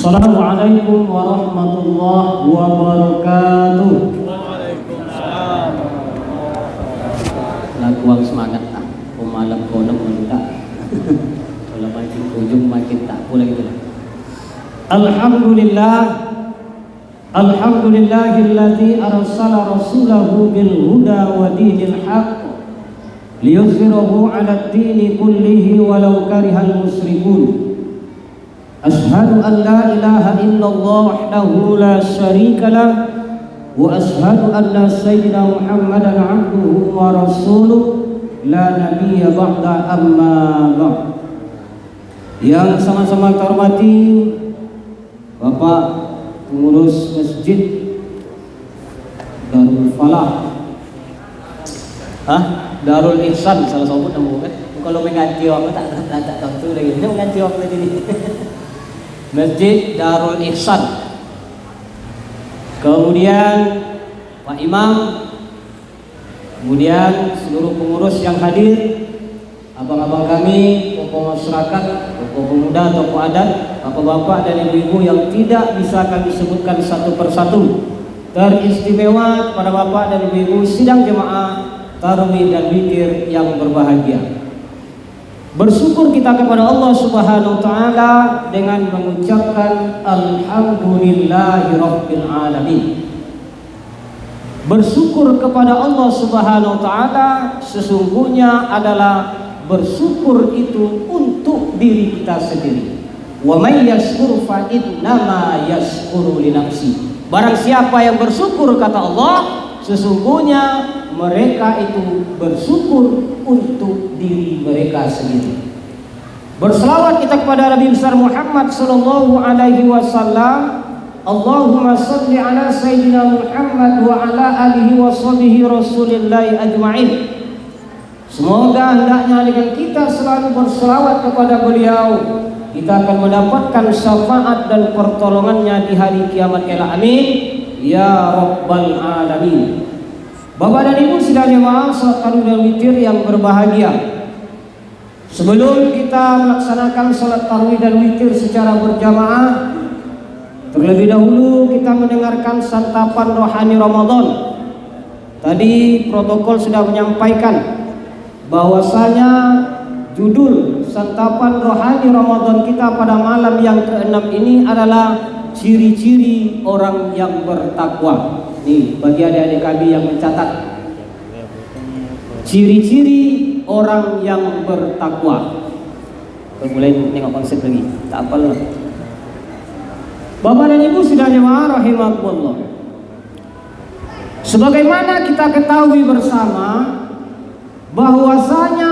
Assalamualaikum warahmatullahi wabarakatuh. Waalaikumsalam. Lagu semangat tak, pemalam kono mentak. Kalau makin ujung makin tak pula gitu lah. Alhamdulillahilladzi arsala rasulahu bil huda wa dinil haqq liyuzhirahu 'ala ad-dini kullihi walau karihal musyrikun. Ashhadu an la ilaha illallah wahdahu la syarika lah wa ashhadu anna sayyidina Muhammadan 'abduhu wa rasuluh la nabiyya ba'da amma ba'd. Yang sama-sama terhormati Bapak pengurus Masjid Darul Falah, Darul Ihsan salah satu nama kan. Kalau mengganti orang tak tahu lagi. Dia mengganti orang lagi ni. Masjid Darul Ihsan. Kemudian Pak Imam, kemudian seluruh pengurus yang hadir, abang-abang kami, tokoh masyarakat, tokoh pemuda, tokoh adat, bapak-bapak dan ibu-ibu yang tidak bisa kami sebutkan satu persatu. Teristimewa kepada bapak dan ibu-ibu sidang jemaah tarawih dan witir yang berbahagia. Bersyukur kita kepada Allah Subhanahu wa taala dengan mengucapkan alhamdulillahirabbil alamin. Bersyukur kepada Allah Subhanahu wa taala sesungguhnya adalah bersyukur itu untuk diri kita sendiri. Wa may yashkur fa innama yashkuru li nafsi. Barang siapa yang bersyukur kata Allah, sesungguhnya mereka itu bersyukur untuk diri mereka sendiri. Berselawat kita kepada Nabi besar Muhammad sallallahu alaihi wasallam. Allahumma shalli ala sayyidina Muhammad wa ala alihi wa sahbihi rasulillahi ajma'in. Semoga hendaknya dengan kita selalu berselawat kepada beliau, kita akan mendapatkan syafaat dan pertolongannya di hari kiamat kelak. Amin ya rabbal alamin. Bapak dan Ibu sidang jemaah salat tarawih dan witir yang berbahagia. Sebelum kita melaksanakan salat tarawih dan witir secara berjamaah, terlebih dahulu kita mendengarkan santapan rohani Ramadan. Tadi protokol sudah menyampaikan bahwasanya judul santapan rohani Ramadan kita pada malam yang ke-6 ini adalah ciri-ciri orang yang bertakwa. Nih, bagi adik-adik kami yang mencatat, ciri-ciri orang yang bertakwa. Kita mulai tengok konsep lagi, tak apa lah. Bapak dan Ibu sudah jemaah rahimakumullah. Sebagaimana kita ketahui bersama bahwasanya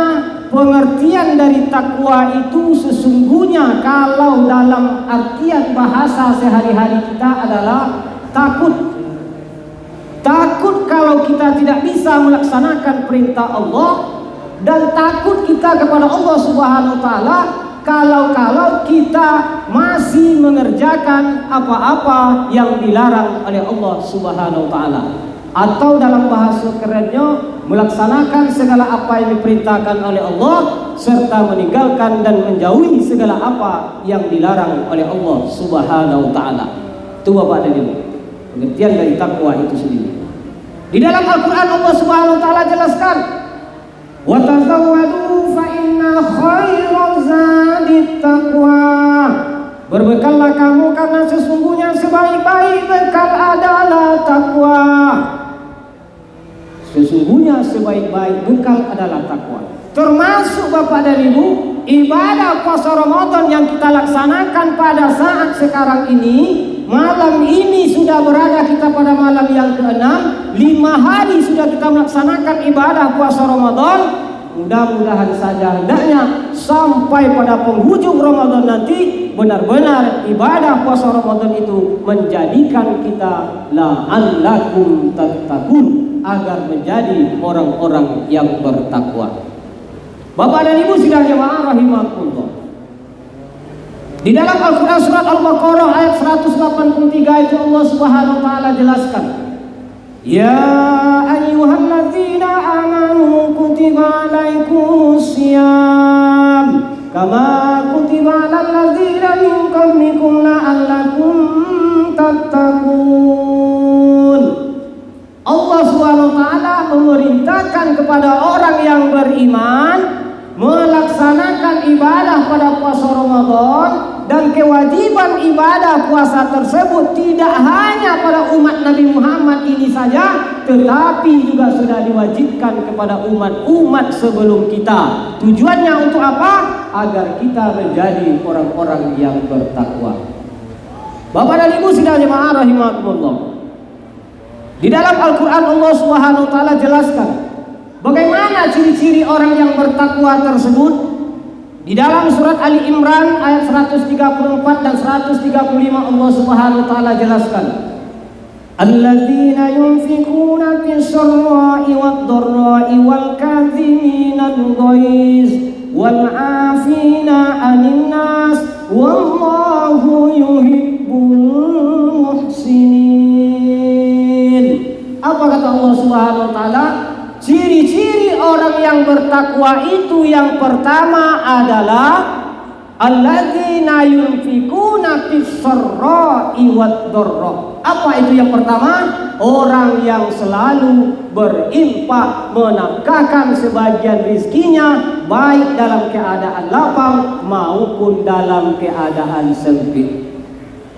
pengertian dari takwa itu sesungguhnya kalau dalam artian bahasa sehari-hari kita adalah takut. Takut kalau kita tidak bisa melaksanakan perintah Allah, dan takut kita kepada Allah Subhanahu wa taala kalau kita masih mengerjakan apa-apa yang dilarang oleh Allah Subhanahu wa taala, atau dalam bahasa kerennya melaksanakan segala apa yang diperintahkan oleh Allah serta meninggalkan dan menjauhi segala apa yang dilarang oleh Allah Subhanahu wa taala. Itu Bapak dan Ibu, pengertian dari takwa itu sendiri. Di dalam Al-Quran Allah Subhanahu wa taala jelaskan, wa tazawwadu fa inna khairaz zadit taqwa. Berbekallah kamu karena sesungguhnya sebaik-baik bekal adalah takwa. Sesungguhnya sebaik-baik bekal adalah takwa. Termasuk Bapak dan Ibu, ibadah puasa Ramadan yang kita laksanakan pada saat sekarang ini. Malam ini sudah berada kita pada malam yang ke-6, 5 hari sudah kita melaksanakan ibadah puasa Ramadan. Mudah-mudahan saja hendaknya sampai pada penghujung Ramadan nanti benar-benar ibadah puasa Ramadan itu menjadikan kita la'allakum tattaqun, agar menjadi orang-orang yang bertakwa. Bapak dan Ibu sidang jemaah rahimakumullah. Di dalam Al-Quran surat Al-Baqarah ayat 183 itu Allah Subhanahu wa taala jelaskan, ya ayyuhalladzina amanu kutiba alaikumusiyam kama kutiba alal ladzina min qablikum la'allakum dan kewajiban ibadah puasa tersebut tidak hanya pada umat Nabi Muhammad ini saja, tetapi juga sudah diwajibkan kepada umat-umat sebelum kita. Tujuannya untuk apa? Agar kita menjadi orang-orang yang bertakwa. Bapak dan Ibu sidang jemaah rahimakumullah. Di dalam Al-Quran Allah Subhanahu wa taala jelaskan bagaimana ciri-ciri orang yang bertakwa tersebut. Di dalam surat Ali Imran ayat 134 dan 135 Allah Subhanahu wa taala jelaskan, alladzina yunfikuna fis sarra'i wad dharra'i wal kadhiminal ghaiz wal 'afina 'anil nas wallahu yuhibbul muhsinin. Apa kata Allah Subhanahu wa taala? Ciri-ciri orang yang bertakwa itu yang pertama adalah alladzina yunfikuna fis sarra'i wad dharra. Apa itu yang pertama? Orang yang selalu berinfak, menafkahkan sebagian rizkinya baik dalam keadaan lapang maupun dalam keadaan sempit.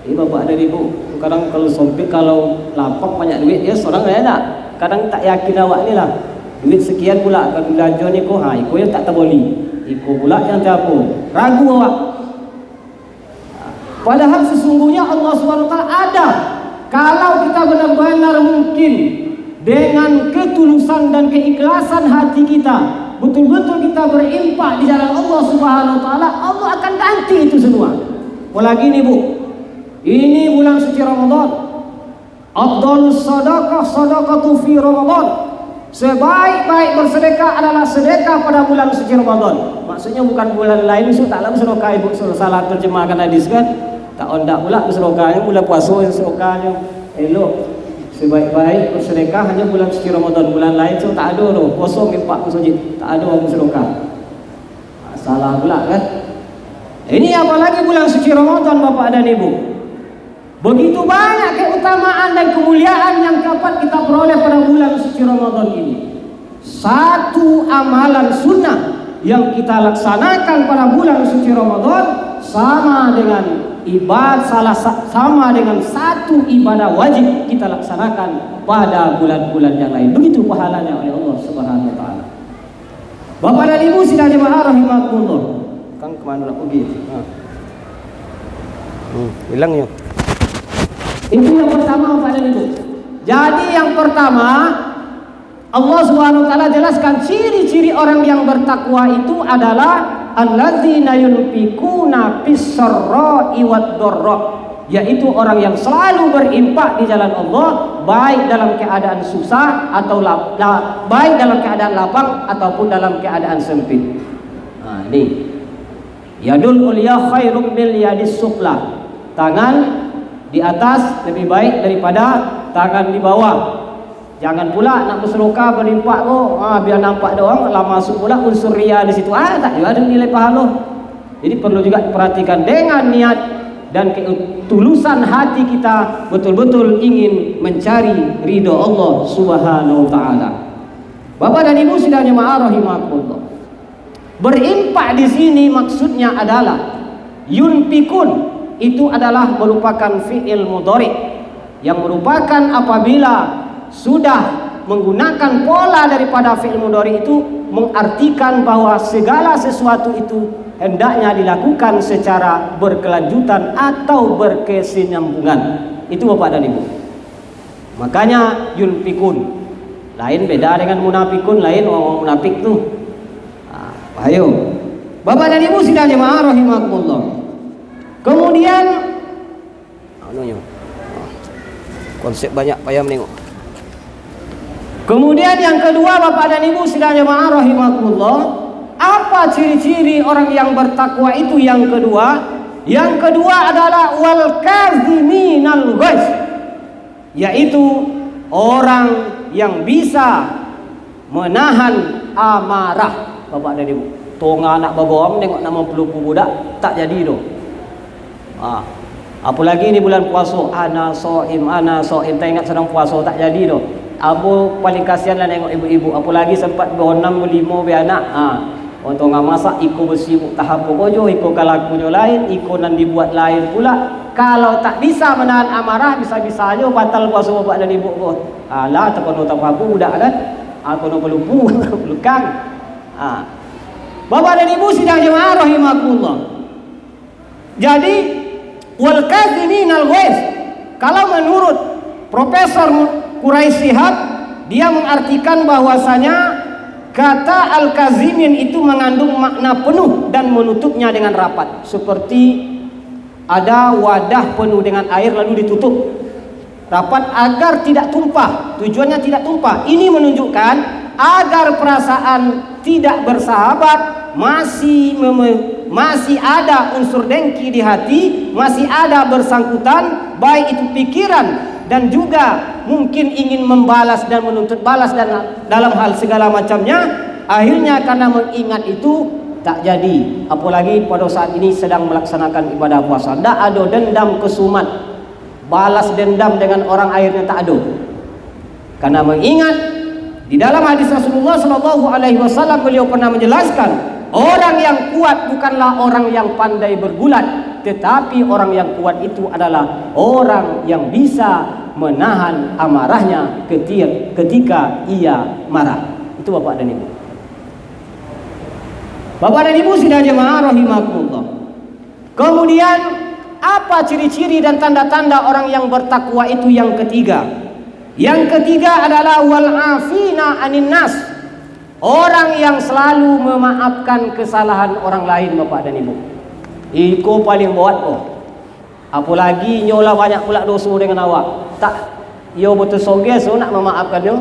Ini Bapak dan Ibu, kadang kalau sempit, kalau lapang banyak duit ya seorang enak. Kadang tak yakin awak ni lah. Duit sekian pula kalau belanja ni ko, iko yang tak terboli. Iko pula yang terapun. Ragu awak. Padahal sesungguhnya Allah SWT ada. Kalau kita benar-benar mungkin dengan ketulusan dan keikhlasan hati kita, betul-betul kita berinfak di jalan Allah Subhanahu wa taala, Allah akan ganti itu semua. Apalagi ni Bu, ini bulan suci Ramadan. Afdhalus sadaqah sadaqatu fi Ramadan. Sebaik-baik bersedekah adalah sedekah pada bulan suci Ramadan. Maksudnya bukan bulan lain, tak lah bersedekah. Ibu salah terjemahkan hadis kan. Tak ondak pula bersedekahnya bulan puasa, sedekahnya elok. Sebaik-baik bersedekah hanya bulan suci Ramadan. Bulan lain so tak ada tu. Kosong impak masjid. Tak ada orang bersedekah. Salah pula kan. Ini apalagi bulan suci Ramadan Bapak dan Ibu. Begitu banyak keutamaan dan kemuliaan yang dapat kita peroleh pada bulan suci Ramadan ini. Satu amalan sunnah yang kita laksanakan pada bulan suci Ramadan sama dengan sama dengan satu ibadah wajib kita laksanakan pada bulan-bulan yang lain. Begitu pahalanya oleh Allah Subhanahu wa taala. Bapak dan Ibu sidang jemaah rahimakumullah. Kang kemana nak pergi? Hilang ya. Itu yang pertama Bapak dan Ibu. Jadi yang pertama Allah Subhanahu wa taala jelaskan ciri-ciri orang yang bertakwa itu adalah alladzina yunfikuna fis sarra'i wad dharra, yaitu orang yang selalu berinfak di jalan Allah baik dalam keadaan susah atau baik dalam keadaan lapang ataupun dalam keadaan sempit. Nah, ini yadul ulya khairum min yadis sufla. Tangan di atas lebih baik daripada tangan di bawah. Jangan pula nak bersedekah berinfak tu biar nampak doang, lama masuk pula unsur riya di situ. Tak juga ada nilai pahala. Jadi perlu juga diperhatikan dengan niat dan ketulusan hati kita betul-betul ingin mencari ridha Allah Subhanahu wa taala. Bapak dan Ibu sidang jemaah rahimakumullah. Berinfak di sini maksudnya adalah yunfikun. Itu adalah merupakan fi'il mudhari yang merupakan apabila sudah menggunakan pola daripada fi'il mudhari itu mengartikan bahwa segala sesuatu itu hendaknya dilakukan secara berkelanjutan atau berkesinambungan. Itu Bapak dan Ibu. Makanya yunfikun. Lain beda dengan munafikun, lain orang munafik tuh. Ayo. Bapak dan Ibu sidang jemaah rahimakumullah. Kemudian konsep banyak payah menengok. Kemudian yang kedua Bapak dan Ibu sidang jemaah rahimakumullah, apa ciri-ciri orang yang bertakwa itu yang kedua? Yang kedua adalah wal kaziminal ghaiz, yaitu orang yang bisa menahan amarah. Bapak dan Ibu, tonga anak bagoong tengok nama peluku budak tak jadi doh. Apalagi ini bulan puasa, ana soim tak ingat sedang puasa tak jadi doh. Abu paling kasihan lah nengok ibu-ibu, apalagi sempat beronam berlima be anak. Untuk ngamasak iko bersibuk tahap pokoknya, iko kalakunya lain, iko nan dibuat lain pula. Kalau tak bisa menahan amarah, bisa-bisanya batal puasa bapak dan ibu kau. Alah, tak kono tak apa budak kan? Aku no pelupu, pelukang. Bapak dan ibu sidang jemaah rahimakumullah. Jadi wal kadhimin al ghaiz, kalau menurut Profesor Quraisy Shihab, dia mengartikan bahwasanya kata al-kazimin itu mengandung makna penuh dan menutupnya dengan rapat, seperti ada wadah penuh dengan air lalu ditutup rapat agar tidak tumpah. Tujuannya tidak tumpah. Ini menunjukkan agar perasaan tidak bersahabat, masih ada unsur dengki di hati, masih ada bersangkutan, baik itu pikiran dan juga mungkin ingin membalas dan menuntut balas dan dalam hal segala macamnya. Akhirnya karena mengingat itu tak jadi. Apalagi pada saat ini sedang melaksanakan ibadah puasa, tak ada dendam kesumat, balas dendam dengan orang akhirnya tak ada. Karena mengingat di dalam hadis Rasulullah Shallallahu Alaihi Wasallam beliau pernah menjelaskan, orang yang kuat bukanlah orang yang pandai bergulat, tetapi orang yang kuat itu adalah orang yang bisa menahan amarahnya ketika ia marah. Itu bapak dan ibu. Bapak dan ibu sidang jemaah rahimakumullah. Kemudian apa ciri-ciri dan tanda-tanda orang yang bertakwa itu yang ketiga? Yang ketiga adalah wal afina anin nas. Orang yang selalu memaafkan kesalahan orang lain, bapak dan ibu. Iko paling buat apalagi nyola banyak pula dosa dengan awak. Tak, yo betul soge so nak memaafkan yo.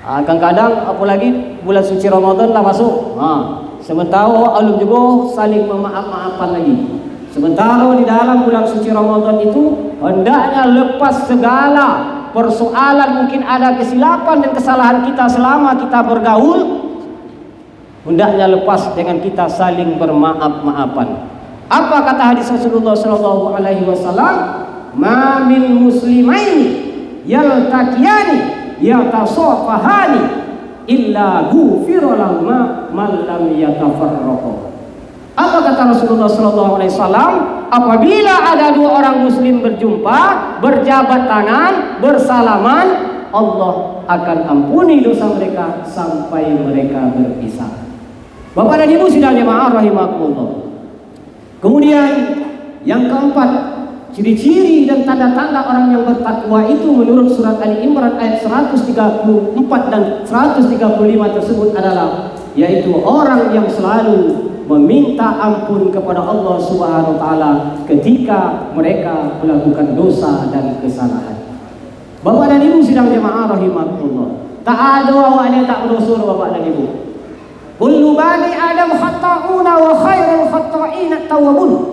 Kadang-kadang apalagi bulan suci Ramadan lah masuk. Sementara alum juga saling memaaf-maafkan lagi. Sementara di dalam bulan suci Ramadan itu hendaknya lepas segala persoalan, mungkin ada kesilapan dan kesalahan kita selama kita bergaul, hendaknya lepas dengan kita saling bermaaf-maafan. Apa kata hadis Rasulullah Shallallahu Alaihi Wasallam? Ma min muslimaini yaltaqiyani yatasafahani illa ghufira lahuma man lam yatafarraqu. Apa kata Rasulullah Shallallahu Alaihi Wasallam? Apabila ada dua orang muslim berjumpa, berjabat tangan, bersalaman, Allah akan ampuni dosa mereka sampai mereka berpisah. Bapak dan ibu sidang jemaah rahimakumullah. Kemudian yang keempat, ciri-ciri dan tanda-tanda orang yang bertakwa itu menurut surat Ali Imran ayat 134 dan 135 tersebut adalah, yaitu orang yang selalu meminta ampun kepada Allah Subhanahu wa taala ketika mereka melakukan dosa dan kesalahan. Bapak dan ibu sidang jemaah rahimakumullah. Tak ada awak yang tak berdosa, bapak dan ibu. Kullu bani Adam khata'una wa khairul khata'in at-tawwabun.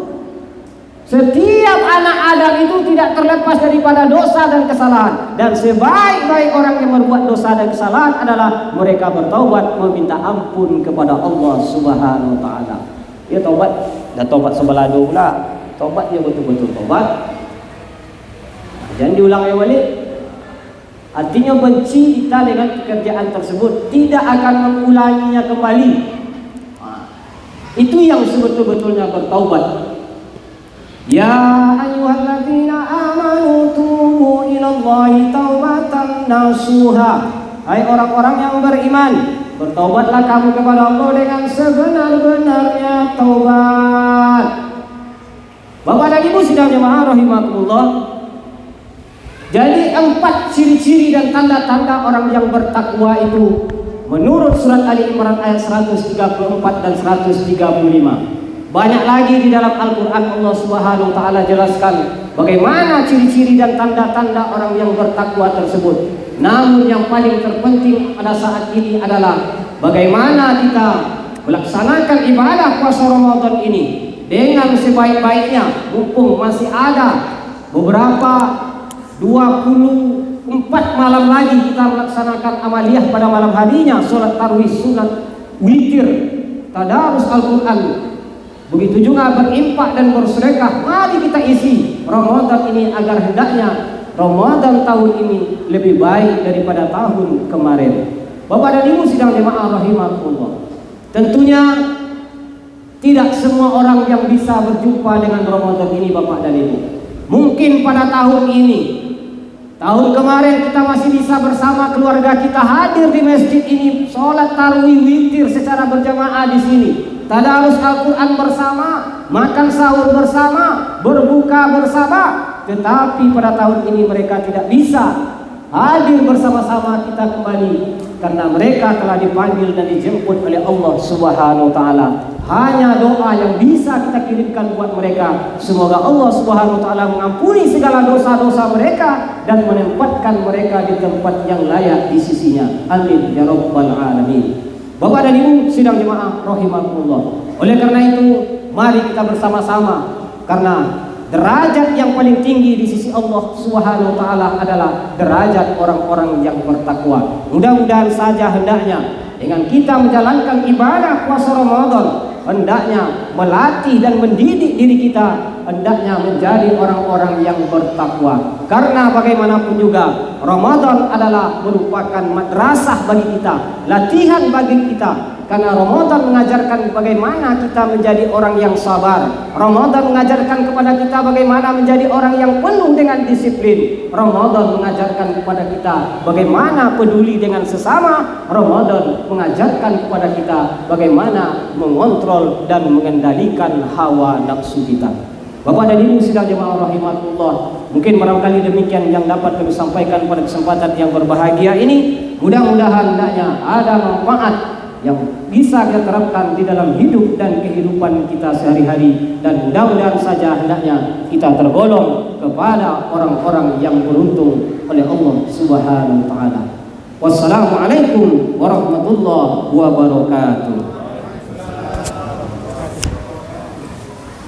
Setiap anak Adam itu tidak terlepas daripada dosa dan kesalahan, dan sebaik-baik orang yang berbuat dosa dan kesalahan adalah mereka bertaubat, meminta ampun kepada Allah Subhanahu wa taala. Ya taubat, dah taubat sebelah dua pula. Taubat dia betul-betul taubat. Jangan diulang yang balik. Artinya benci kita dengan pekerjaan tersebut, tidak akan mengulanginya kembali. Itu yang sebetul-betulnya bertaubat. Ya ayyuhalladzina amanu tubu ilallahi taubatan nasuha. Hai orang-orang yang beriman, bertaubatlah kamu kepada Allah dengan sebenar-benarnya taubat. Bapak dan ibu sidang jemaah rahimakumullah. Jadi 4 ciri-ciri dan tanda-tanda orang yang bertakwa itu menurut surat Ali Imran ayat 134 dan 135. Banyak lagi di dalam Al-Quran Allah Subhanahu wa taala jelaskan bagaimana ciri-ciri dan tanda-tanda orang yang bertakwa tersebut. Namun yang paling terpenting pada saat ini adalah bagaimana kita melaksanakan ibadah puasa Ramadan ini dengan sebaik-baiknya, mumpung masih ada beberapa 24 malam lagi kita melaksanakan amaliyah pada malam harinya, sholat tarawih, sunat witir, tadarus Al-Quran. Begitu juga berinfak dan bersedekah. Mari kita isi Ramadan ini agar hendaknya Ramadan tahun ini lebih baik daripada tahun kemarin. Bapak dan ibu sidang jemaah rahimakumullah. Tentunya tidak semua orang yang bisa berjumpa dengan Ramadan ini, Bapak dan Ibu. Mungkin pada tahun ini, tahun kemarin kita masih bisa bersama keluarga kita hadir di masjid ini, sholat tarawih witir secara berjamaah di sini, tadarus Al-Quran bersama, makan sahur bersama, berbuka bersama. Tetapi pada tahun ini mereka tidak bisa hadir bersama-sama kita kembali karena mereka telah dipanggil dan dijemput oleh Allah Subhanahu wa taala. Hanya doa yang bisa kita kirimkan buat mereka. Semoga Allah Subhanahu wa taala mengampuni segala dosa-dosa mereka dan menempatkan mereka di tempat yang layak di sisinya. Amin ya rabbal alamin. Bapak dan Ibu sidang jemaah rahimakumullah. Oleh karena itu, mari kita bersama-sama, karena derajat yang paling tinggi di sisi Allah Subhanahu wa taala adalah derajat orang-orang yang bertakwa. Mudah-mudahan saja hendaknya dengan kita menjalankan ibadah puasa Ramadan, hendaknya melatih dan mendidik diri kita, hendaknya menjadi orang-orang yang bertakwa. Karena bagaimanapun juga Ramadan adalah merupakan madrasah bagi kita, latihan bagi kita. Karena Ramadan mengajarkan bagaimana kita menjadi orang yang sabar. Ramadan mengajarkan kepada kita bagaimana menjadi orang yang penuh dengan disiplin. Ramadan mengajarkan kepada kita bagaimana peduli dengan sesama. Ramadan mengajarkan kepada kita bagaimana mengontrol dan mengendalikan hawa nafsu kita. Bapak dan Ibu sidang jemaah rahimakumullah, mungkin barangkali demikian yang dapat kami sampaikan pada kesempatan yang berbahagia ini. Mudah-mudahan hendaknya ada manfaat yang bisa kita terapkan di dalam hidup dan kehidupan kita sehari-hari, dan mudah-mudahan saja hendaknya kita tergolong kepada orang-orang yang beruntung oleh Allah Subhanahu wa taala. Wassalamualaikum warahmatullahi wabarakatuh.